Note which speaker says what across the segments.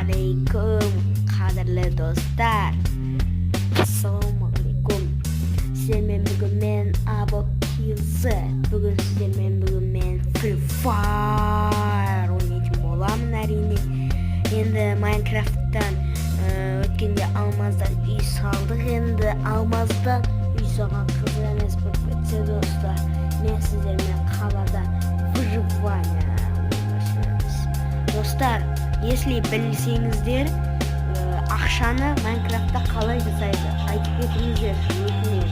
Speaker 1: алейкум, қадірлі достар. Ассалаумағалейкум. Сіздермен бүгін мен Абокилзі. Бүгін мен Free Fire ойнайтын боламын әрине. Енді Майнкрафттан өткенде алмаздан үй салдық. Енді алмаздан үй салған қызық емес болып кетсе достар. Мен сіздермен қалада выживание ойнаймыз. Достар, если білсеңіздер, ақшаны Майнкрафтта қалай жасайды? Айтып кетіңіздер, өтінемін.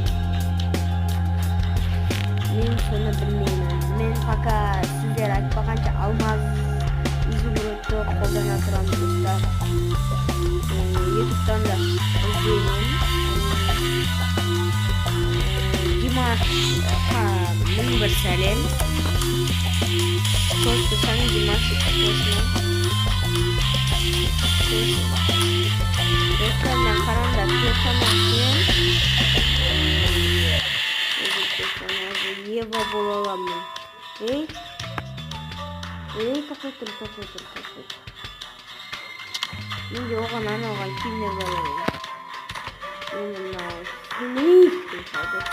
Speaker 1: Мен соны білмеймін. Мен пока сіздер айтпағанша алмаз изумрудты қолдана тұрамын достар. Ютубтан да іздеймін. Димашқа мың бір сәлем. Қосылсаң Димаш қосылсаң. Достармен қараңдар, персонажмен Ева бола аламын. Тоқтай тұр. Менде оған арналған киімдер бар еді. Енді мынау сүймейді достар.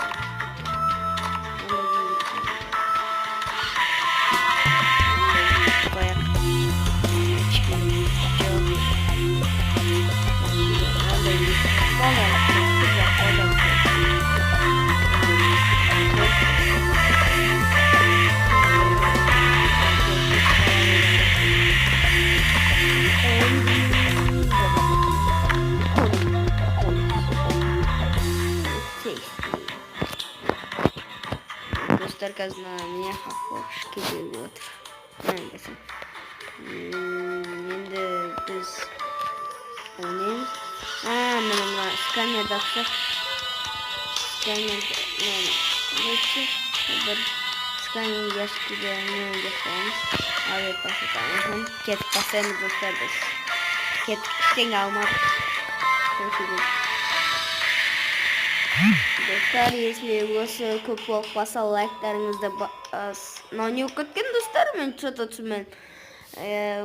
Speaker 1: Достар, қазір міне хавошки келіп отыр. Енді біз ойнаймыз. Мына сканерді ақсақ. Бір сканер яшкіде нөл жасаймыз. Алып басытамыз. Кетіп басаймыз достар біз. Кетіп іштен алмадық. Достар, если осы көп болып баса лайктарыңызды мынау не болып кеткен достар, мен что-то түсінбедім.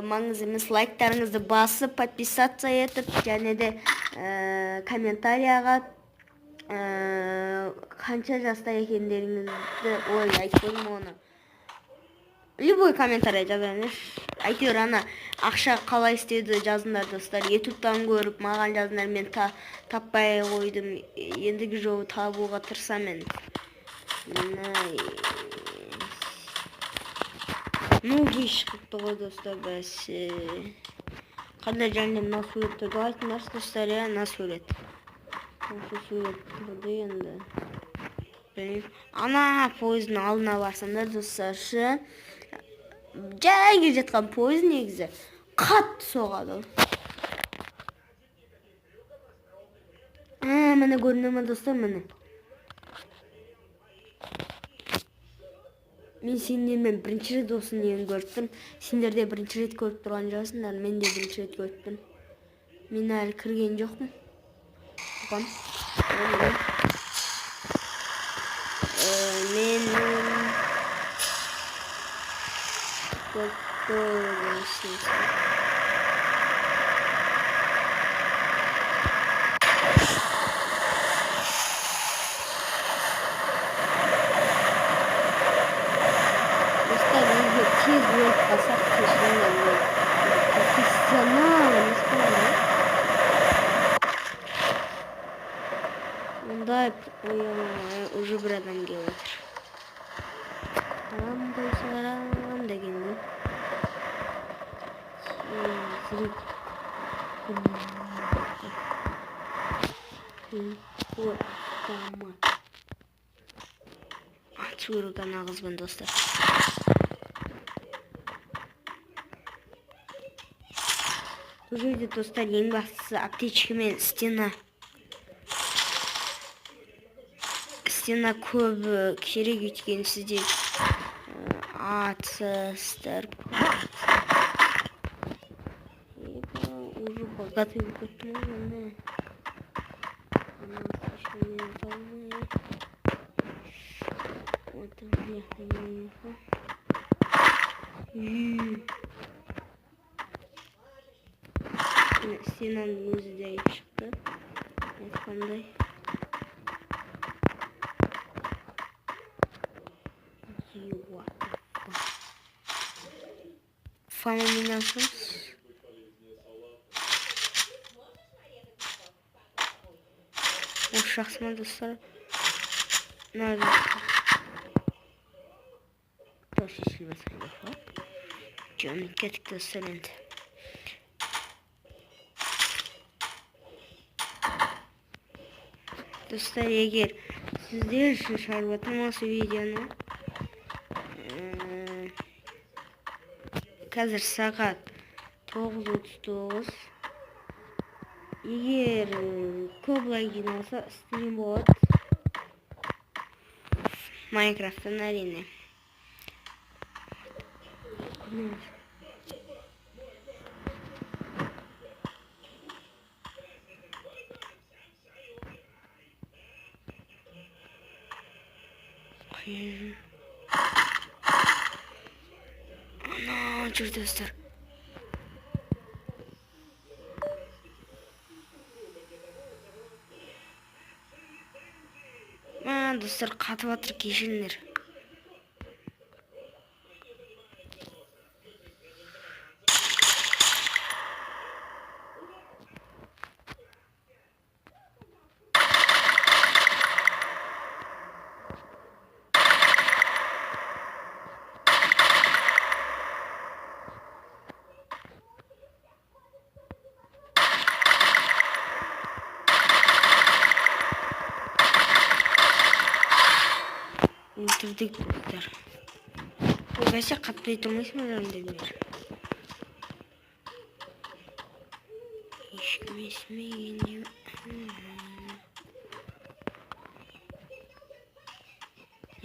Speaker 1: Маңыз емес, лайктарыңызды басып, подписаться етіп, және де комментарияға қанша жаста екендеріңізді айтпаймын оны. Любой комментарий жазыңыз. Әйтеуір ана ақша қалай істеуді жазыңдар достар. Ютубтан көріп маған жазыңдар, мен таппай қойдым. Ендігі жолы табуға тырысамын. Ноги шықты ғой достар, бәсе. Қандай және мына суретті айтыңдаршы достар, мына сурет. Осы сурет тұрды енді. Ана пойыздың алдына барсаңдар достар, жай келе жатқан пойыз негізі қатты соғады. Міне көріне ме достар, міне. Мен сендермен бірінші рет осын ең көрттім. Сендер де бірінші рет көріп тұрған жасындар, мен де бірінші рет көрттім. Мен әлі кірген жоқпын. Мен тез өліп қалсақ кешіріңдер, профессионал емес қой. Ондай уже бір адам келіп отыр. Сарам дегенде. Атшуырған ағызбын достар. Бұл жерде достар ең бастысы аптечка мен стена көп керек өйткені сізде атсыздар. Уже богатый кеттім ғой. Sinan'ın özü de çıktı. Aytқандай. Фамилиясыз. Жақсы ма достар? Nerede? Dost silmesine var. Canım kettik dostlar endi. Dostlar егер сіздер үшін шығарып жатырмын осы видеоны. Қазір сағат 9:39. Егер көп лайк жиналса стрим болады. Майнкрафттан әрине. Ana жүр достар. Достар қатып жатыр, кешіріңдер. Өлтірдік достар. Бәсе қаптай тұрмайсың ба дедіңдер. Ешкім естімеген.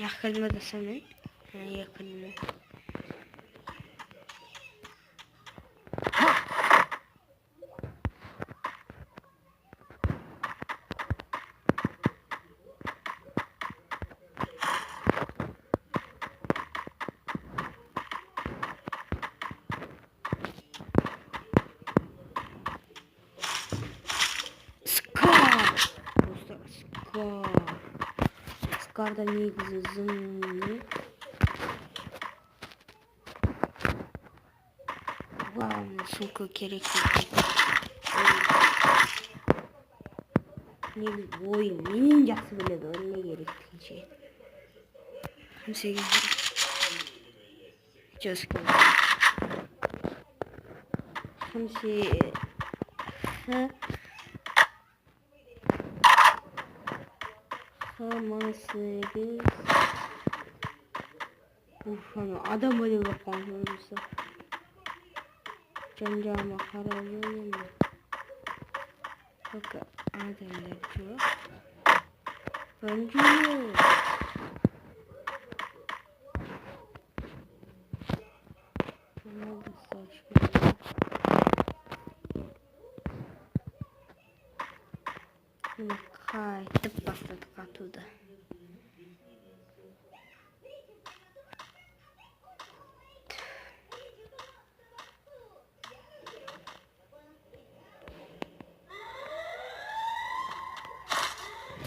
Speaker 1: Яқын ба достар мен? Яқын ба. Скарда негізі зымны. Вау, сумка керек. Негізі ойын менен жақсы біледі, ол не керек дегенше. Хамсеге жөскі. Хамсе Хамасегіз. Адам өлі баққан көрмесі. Жан-жағыма қарап жүрмін. Бақы адамдар жоқ. Ben жүрмін. Қайтып бастадық атуды.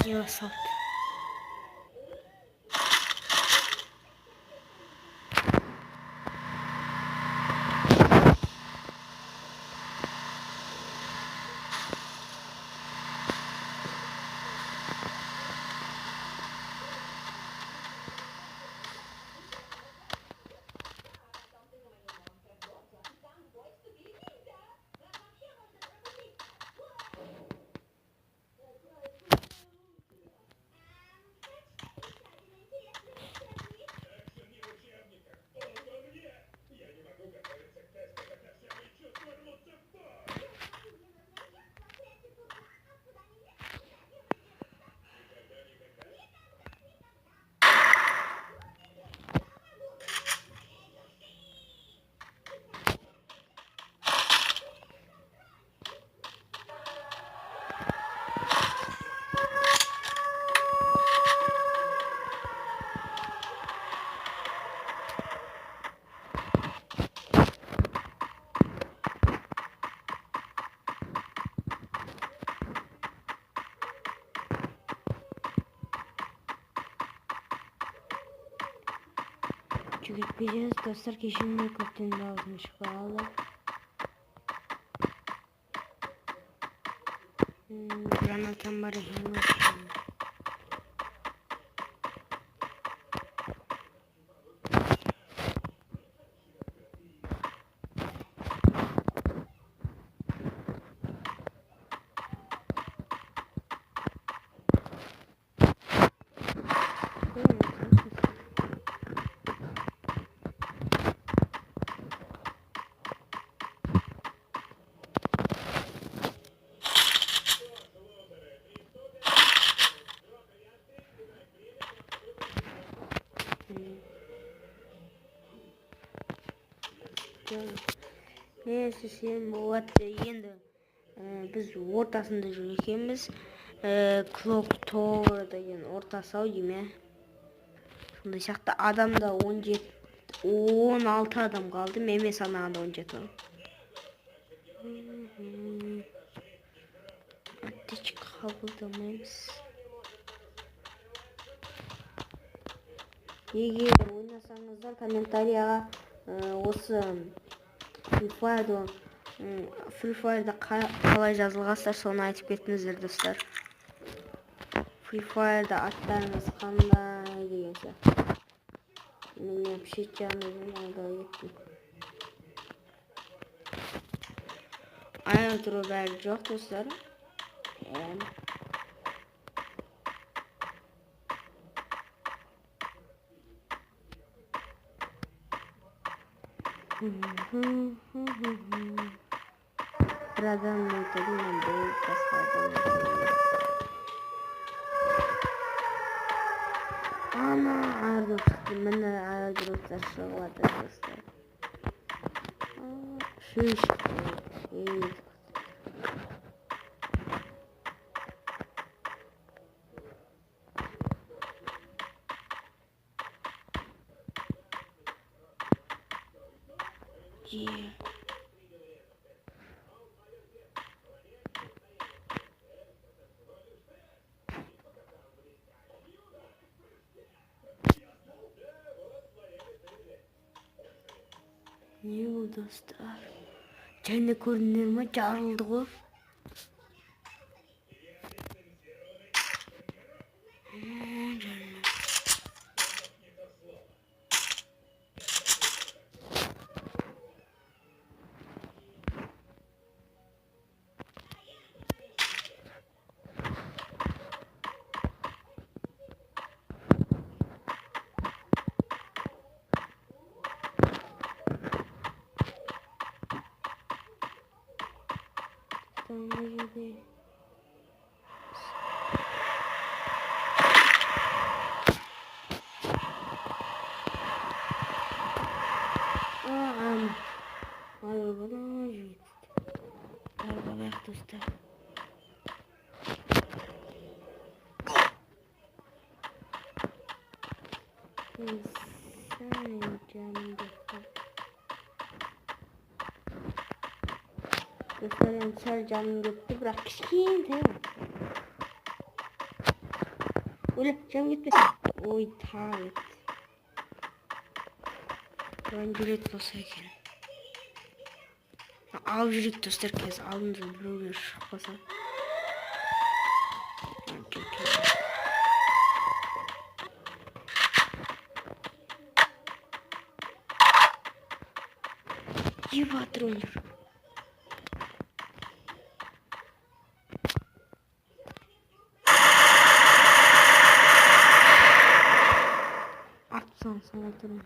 Speaker 1: Дела салт. Gitmeyeceğiz dostlar, keşinle köftenin de ağzını çıkaralım. Granatan bari hemen. Neyse sen bu vatte endi biz ortasında жүрген ekенбиz. Clock Tower деген ортасы ау дейм. Сондай сияқты адамда 16 адам қалды. Мен санағанда 17. Аптечка қабылдамаймыз. Егер ойнасаңыздар комментарияға осы Free Fire'da қалай жазылғансыздар соны айтып кетіңіздер достар. Free Fire'da аттарыңыз қандай деген сияқты. Мен пішет жағынан алдағы кеттім. Айырдыру бәрі жоқ достар. Bir adam mıydı bu kaslardan. Ana ayrılıktı. Ben de ayrılıkta şıklardı dostlar. Şu işte. İyi. Yeah. Ne oldu dostlar? Kendi görünürme çağrıldı o. Dostlar. Dostlarım sel canım gitti, bırak kişiyim tamam. Öyle canım gitmesin. Oy taret. Ben cüret basarken. Al cüret dostlar kez alınca böyle basar. İyi patron. Atsan sana durun.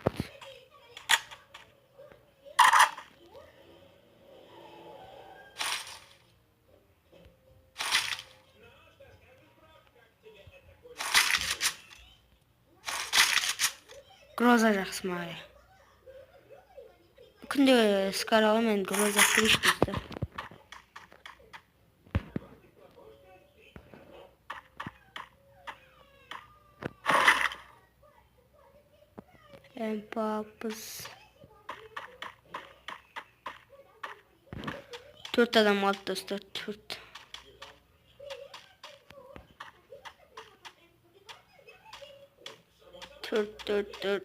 Speaker 1: Groza жақсы маған. Күнде скаралы мен Groza кіріш достар. Papız. 4 adam aldı dostlar. 4. Dört.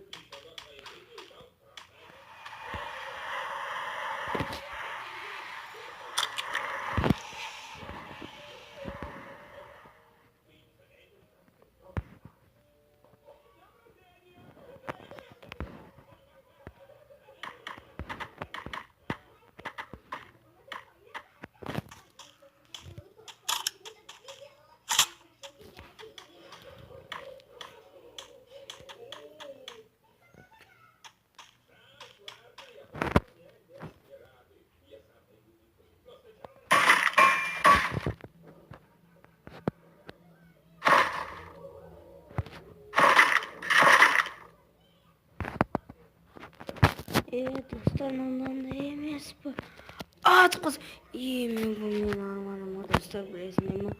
Speaker 1: Dostlar ondan da emez bu. At kız. İyi mi bu benim armanım o dostlar bilesiniz mi?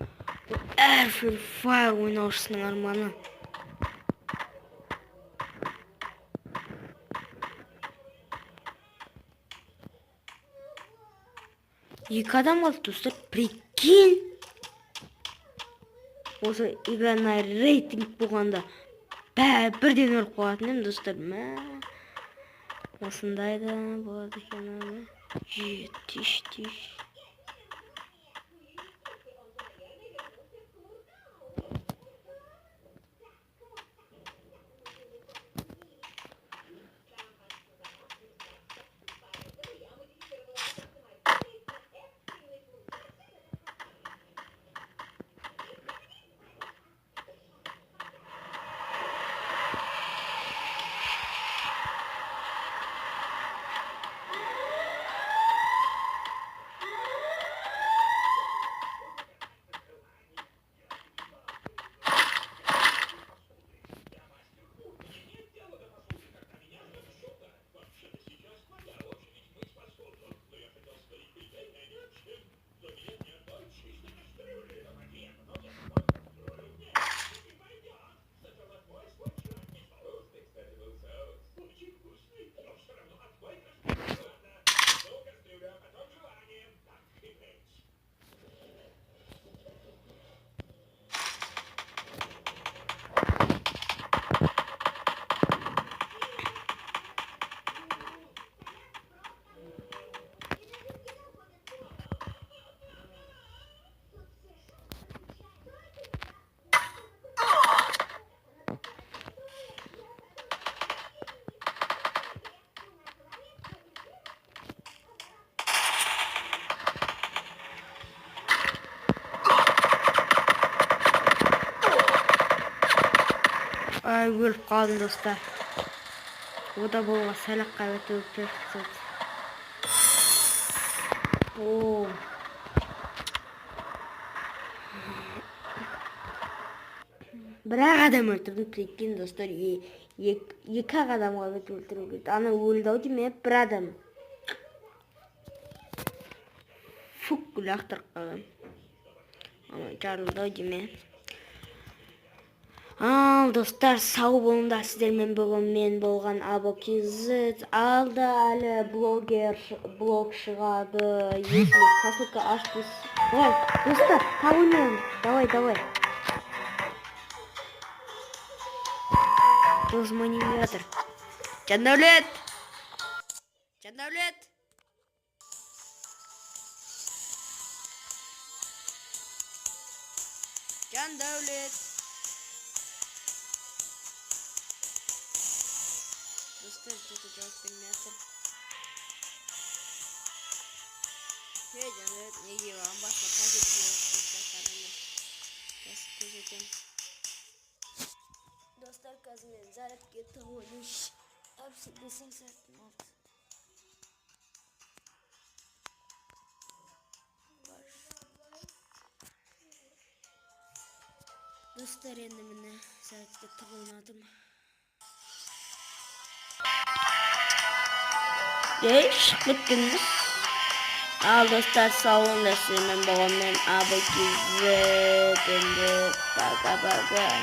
Speaker 1: Bu Airfield Fire oynarsın armanı. İki adam kaldı dostlar. Prikин. Осы играны рейтинг болғанда бірден өліп қалатын едім достар. Осындай да болады екен. Тиш. Ay өліп қалдым достар. O da болға сәлік қайбет өліп кетті. Бір-ақ адам өлтірдім прикинь достар. Екі адам қайбет өлтіру кетті. Ана өлді ау дейме бір адам. Фук лақтырып қалған. Ана жарылды ау дейме. Достар, сау болыңдар, сіздермен бүгін мен болған Абокизит. Алда әлі блог шығады. Если посылка ашпыз. Давай, достар, тау ойнайын. Давай. Досым ойнайын жатыр. Жандәулет! Dostlar çok cevap vermiyorsun. Canım ne gibi ama başka paketliyor. Dostlar kazanın zarar gitti olmuş. Hepsi desin serttim oldu. Dostlar endimine sertlikte tağılmadım. Değişiklik günümüz. Al dostlar sağ olun da sizin babamdan Abokizit. Baga.